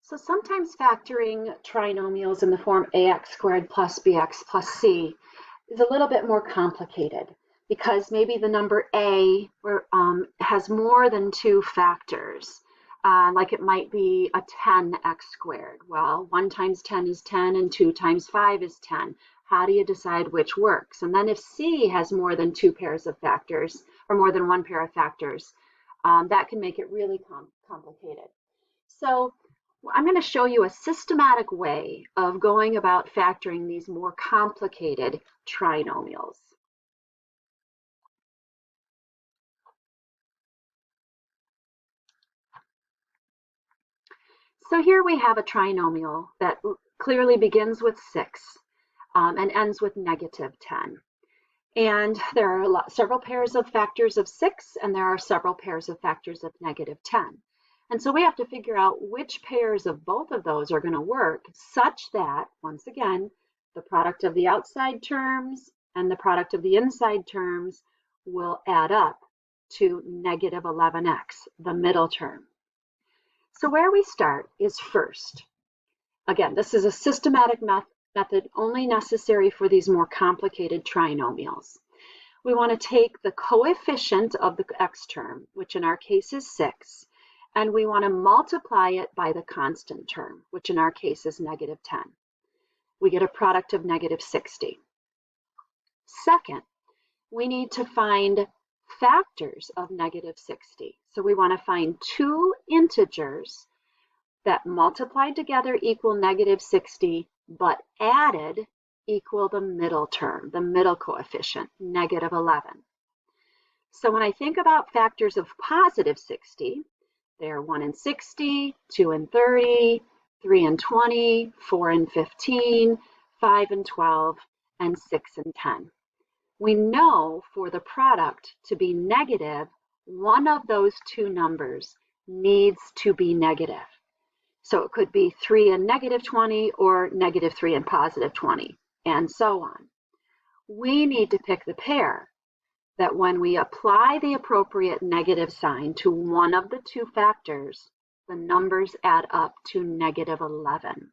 So sometimes factoring trinomials in the form ax squared plus bx plus c is a little bit more complicated because maybe the number a has more than two factors. Like it might be a 10x squared. Well, 1 times 10 is 10 and 2 times 5 is 10. How do you decide which works? And then if c has more than two pairs of factors or more than one pair of factors, that can make it really complicated. So I'm going to show you a systematic way of going about factoring these more complicated trinomials. So here we have a trinomial that clearly begins with 6 and ends with -10. And there are several pairs of factors of 6, and there are several pairs of factors of -10. And so we have to figure out which pairs of both of those are going to work such that, once again, the product of the outside terms and the product of the inside terms will add up to -11x, the middle term. So where we start is first. Again, this is a systematic method only necessary for these more complicated trinomials. We want to take the coefficient of the x term, which in our case is 6, and we want to multiply it by the constant term, which in our case is -10. We get a product of -60. Second, we need to find factors of -60. So we want to find two integers that multiplied together equal -60, but added equal the middle term, the middle coefficient, -11. So when I think about factors of +60, they're 1 and 60, 2 and 30, 3 and 20, 4 and 15, 5 and 12, and 6 and 10. We know for the product to be negative, one of those two numbers needs to be negative. So it could be 3 and -20 or -3 and +20, and so on. We need to pick the pair that when we apply the appropriate negative sign to one of the two factors, the numbers add up to -11.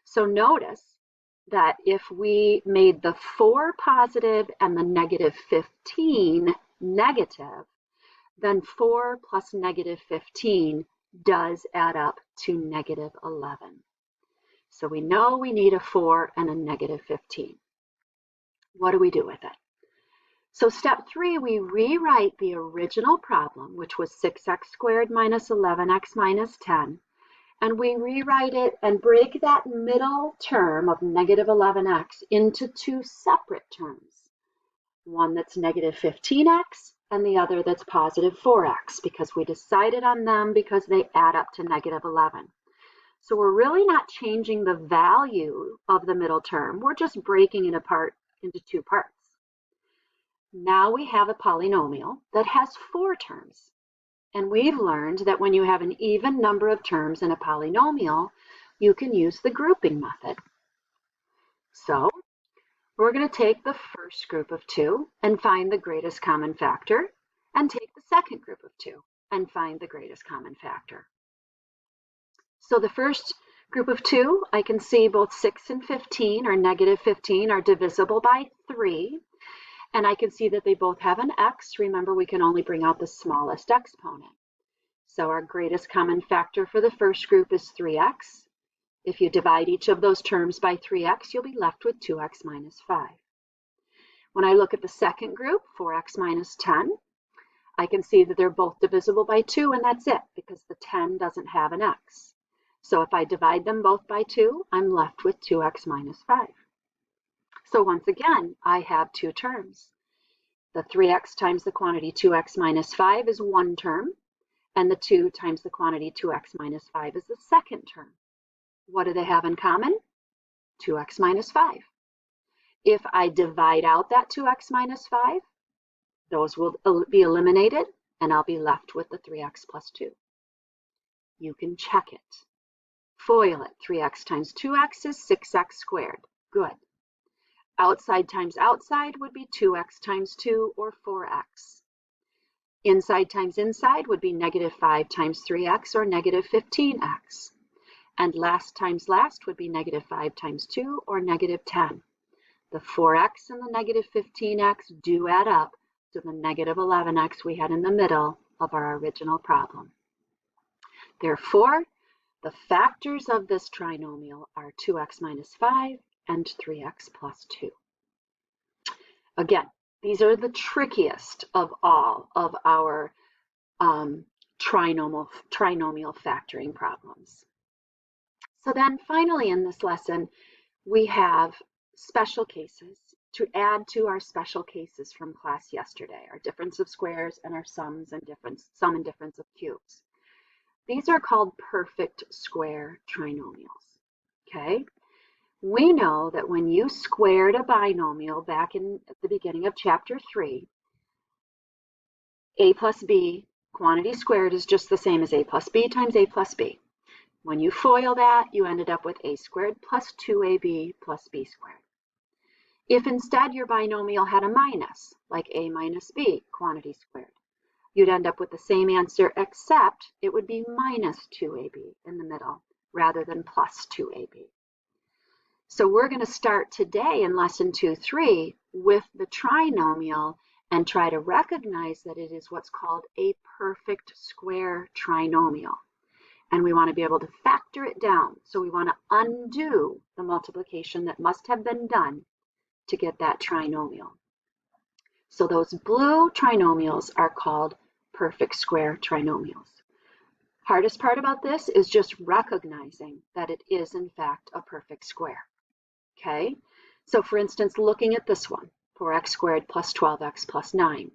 So notice that if we made the 4 positive and the -15 negative, then 4 plus -15 does add up to -11. So we know we need a 4 and a -15. What do we do with it? So step 3, we rewrite the original problem, which was 6x squared minus 11x minus 10, and we rewrite it and break that middle term of -11x into two separate terms. One that's -15x and the other that's +4x, because we decided on them because they add up to -11. So we're really not changing the value of the middle term, we're just breaking it apart into two parts. Now we have a polynomial that has 4 terms. And we've learned that when you have an even number of terms in a polynomial, you can use the grouping method. So we're going to take the first group of 2 and find the greatest common factor, and take the second group of 2 and find the greatest common factor. So the first group of 2, I can see both 6 and 15, or -15, are divisible by 3. And I can see that they both have an x. Remember, we can only bring out the smallest exponent. So our greatest common factor for the first group is 3x. If you divide each of those terms by 3x, you'll be left with 2x minus 5. When I look at the second group, 4x minus 10, I can see that they're both divisible by 2, and that's it, because the 10 doesn't have an x. So if I divide them both by 2, I'm left with 2x minus 5. So once again, I have two terms. The 3x times the quantity 2x minus 5 is one term, and the 2 times the quantity 2x minus 5 is the second term. What do they have in common? 2x minus 5. If I divide out that 2x minus 5, those will be eliminated, and I'll be left with the 3x plus 2. You can check it. FOIL it. 3x times 2x is 6x squared. Good. Outside times outside would be 2x times 2, or 4x. Inside times inside would be -5 times 3x, or -15x. And last times last would be negative 5 times 2, or negative 10. The 4x and the negative 15x do add up to the negative 11x we had in the middle of our original problem. Therefore, the factors of this trinomial are 2x minus 5 and 3x plus 2. Again, these are the trickiest of all of our trinomial factoring problems. So then finally in this lesson, we have special cases to add to our special cases from class yesterday, our difference of squares and our sum and difference of cubes. These are called perfect square trinomials, okay? We know that when you squared a binomial back at the beginning of chapter 3, a plus b, quantity squared, is just the same as a plus b times a plus b. When you FOIL that, you ended up with a squared plus 2ab plus b squared. If instead your binomial had a minus, like a minus b, quantity squared, you'd end up with the same answer, except it would be minus 2ab in the middle rather than plus 2ab. So we're going to start today in lesson 2.3 with the trinomial and try to recognize that it is what's called a perfect square trinomial. And we want to be able to factor it down. So we want to undo the multiplication that must have been done to get that trinomial. So those blue trinomials are called perfect square trinomials. Hardest part about this is just recognizing that it is in fact a perfect square. Okay, so for instance, looking at this one, 4x squared plus 12x plus 9.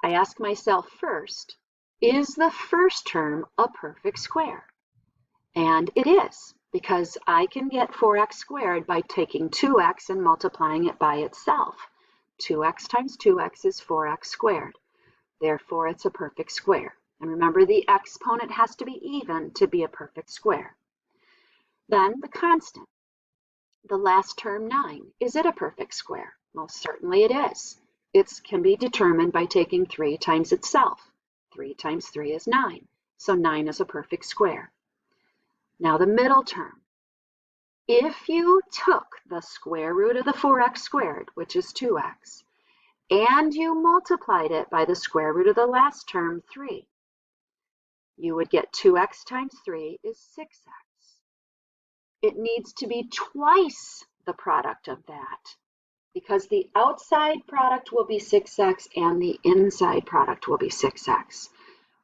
I ask myself first, is the first term a perfect square? And it is, because I can get 4x squared by taking 2x and multiplying it by itself. 2x times 2x is 4x squared. Therefore, it's a perfect square. And remember, the exponent has to be even to be a perfect square. Then the constant, the last term 9. Is it a perfect square? Most certainly it is. It can be determined by taking 3 times itself. 3 times 3 is 9. So 9 is a perfect square. Now the middle term. If you took the square root of the 4x squared, which is 2x, and you multiplied it by the square root of the last term, 3, you would get 2x times 3 is 6x. It needs to be twice the product of that, because the outside product will be 6x and the inside product will be 6x.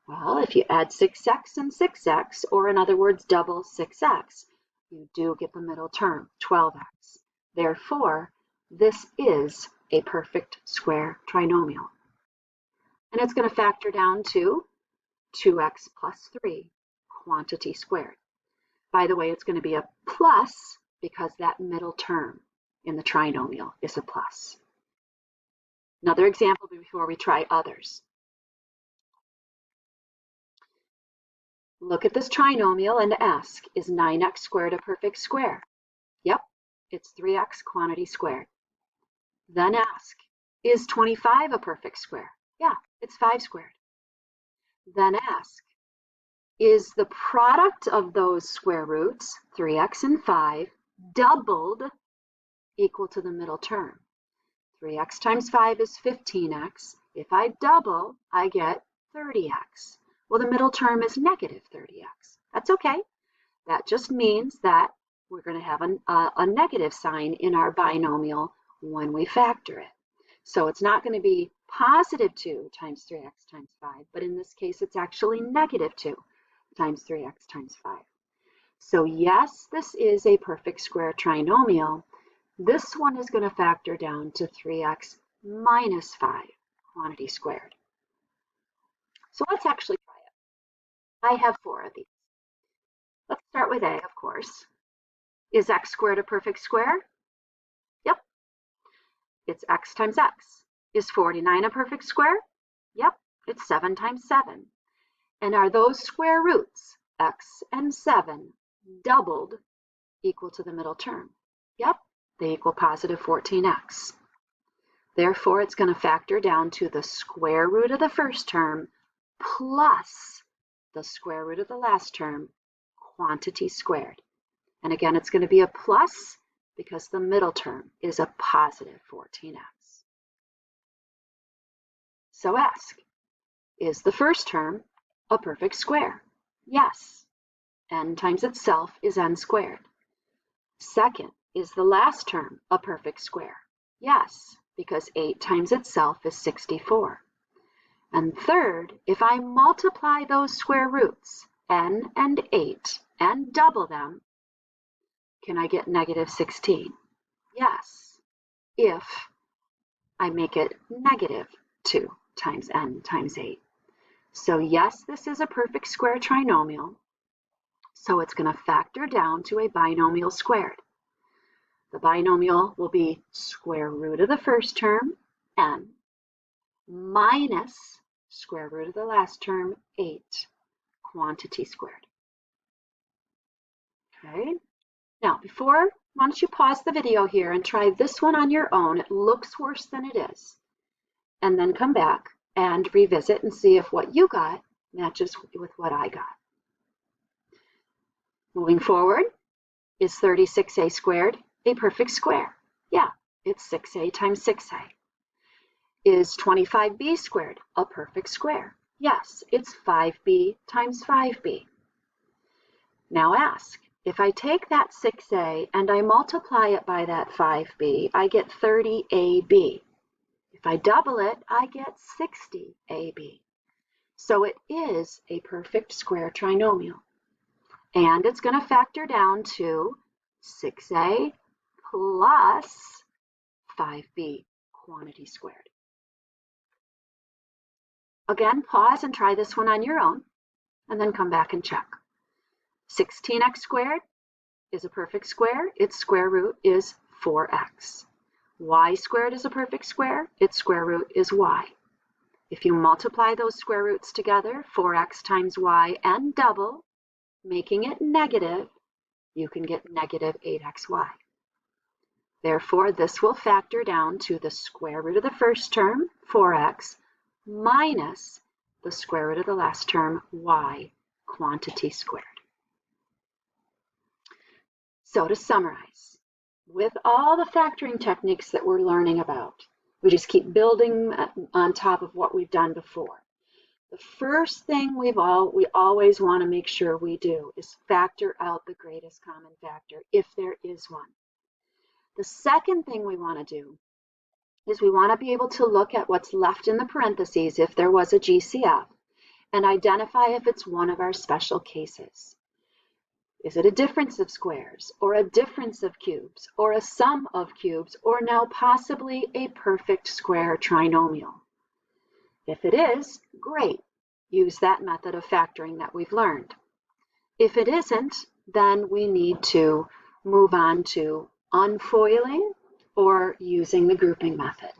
Well, if you add 6x and 6x, or in other words, double 6x, you do get the middle term, 12x. Therefore, this is a perfect square trinomial. And it's going to factor down to 2x plus 3, quantity squared. By the way, it's going to be a plus because that middle term in the trinomial is a plus. Another example before we try others. Look at this trinomial and ask, is 9x squared a perfect square? Yep, it's 3x quantity squared. Then ask, is 25 a perfect square? Yeah, it's 5 squared. Then ask, is the product of those square roots, 3x and 5, doubled equal to the middle term? 3x times 5 is 15x. If I double, I get 30x. Well, the middle term is negative 30x. That's okay. That just means that we're going to have a negative sign in our binomial when we factor it. So it's not going to be positive 2 times 3x times 5, but in this case, it's actually negative 2 times 3x times 5. So yes, this is a perfect square trinomial. This one is going to factor down to 3x minus 5, quantity squared. So let's actually try it. I have 4 of these. Let's start with A, of course. Is x squared a perfect square? Yep. It's x times x. Is 49 a perfect square? Yep. It's 7 times 7. And are those square roots, x and 7, doubled equal to the middle term? Yep. They equal positive 14x. Therefore, it's going to factor down to the square root of the first term plus the square root of the last term, quantity squared. And again, it's going to be a plus because the middle term is a positive 14x. So ask, is the first term a perfect square? Yes. N times itself is n squared. Second, is the last term a perfect square? Yes, because 8 times itself is 64. And third, if I multiply those square roots, n and 8, and double them, can I get negative 16? Yes, if I make it negative 2 times n times 8. So yes, this is a perfect square trinomial. So it's going to factor down to a binomial squared. The binomial will be square root of the first term, n, minus square root of the last term, 8, quantity squared. Okay? Now, why don't you pause the video here and try this one on your own. It looks worse than it is. And then come back and revisit and see if what you got matches with what I got. Moving forward, is 36a squared a perfect square? Yeah, it's 6a times 6a. Is 25b squared a perfect square? Yes, it's 5b times 5b. Now ask, if I take that 6a and I multiply it by that 5b, I get 30ab. If I double it, I get 60ab. So it is a perfect square trinomial. And it's going to factor down to 6a plus 5b, quantity squared. Again, pause and try this one on your own, and then come back and check. 16x squared is a perfect square. Its square root is 4x. Y squared is a perfect square. Its square root is y. If you multiply those square roots together, 4x times y and double, making it negative, you can get negative 8xy. Therefore, this will factor down to the square root of the first term, 4x, minus the square root of the last term, y, quantity squared. So to summarize, with all the factoring techniques that we're learning about, we just keep building on top of what we've done before. The first thing we always want to make sure we do is factor out the greatest common factor, if there is one. The second thing we want to do is we want to be able to look at what's left in the parentheses if there was a GCF and identify if it's one of our special cases. Is it a difference of squares, or a difference of cubes, or a sum of cubes, or now possibly a perfect square trinomial? If it is, great. Use that method of factoring that we've learned. If it isn't, then we need to move on to unfoiling or using the grouping method.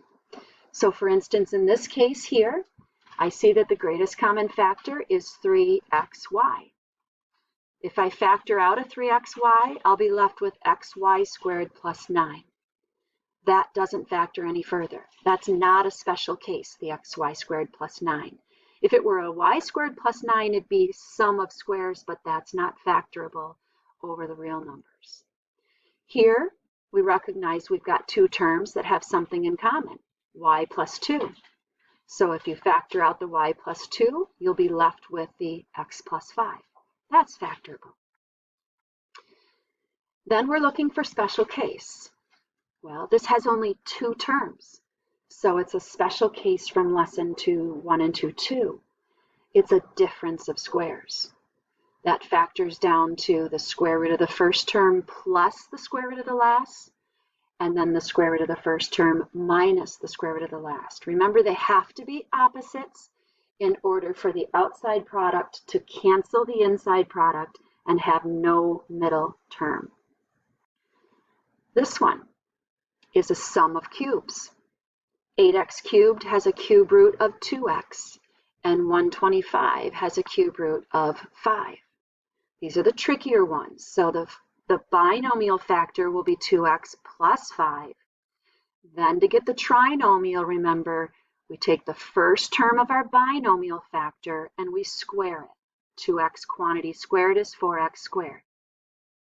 So for instance, in this case here, I see that the greatest common factor is 3xy. If I factor out a 3xy, I'll be left with xy squared plus 9. That doesn't factor any further. That's not a special case, the xy squared plus 9. If it were a y squared plus 9, it'd be sum of squares, but that's not factorable over the real numbers. Here, we recognize we've got two terms that have something in common, y plus 2. So if you factor out the y plus 2, you'll be left with the x plus 5. That's factorable. Then we're looking for special case. Well, this has only two terms, so it's a special case from lesson 2.1 and 2.2. It's a difference of squares. That factors down to the square root of the first term plus the square root of the last, and then the square root of the first term minus the square root of the last. Remember, they have to be opposites in order for the outside product to cancel the inside product and have no middle term. This one is a sum of cubes. 8x cubed has a cube root of 2x, and 125 has a cube root of 5. These are the trickier ones. So the binomial factor will be 2x plus 5. Then to get the trinomial, remember, we take the first term of our binomial factor and we square it. 2x quantity squared is 4x squared.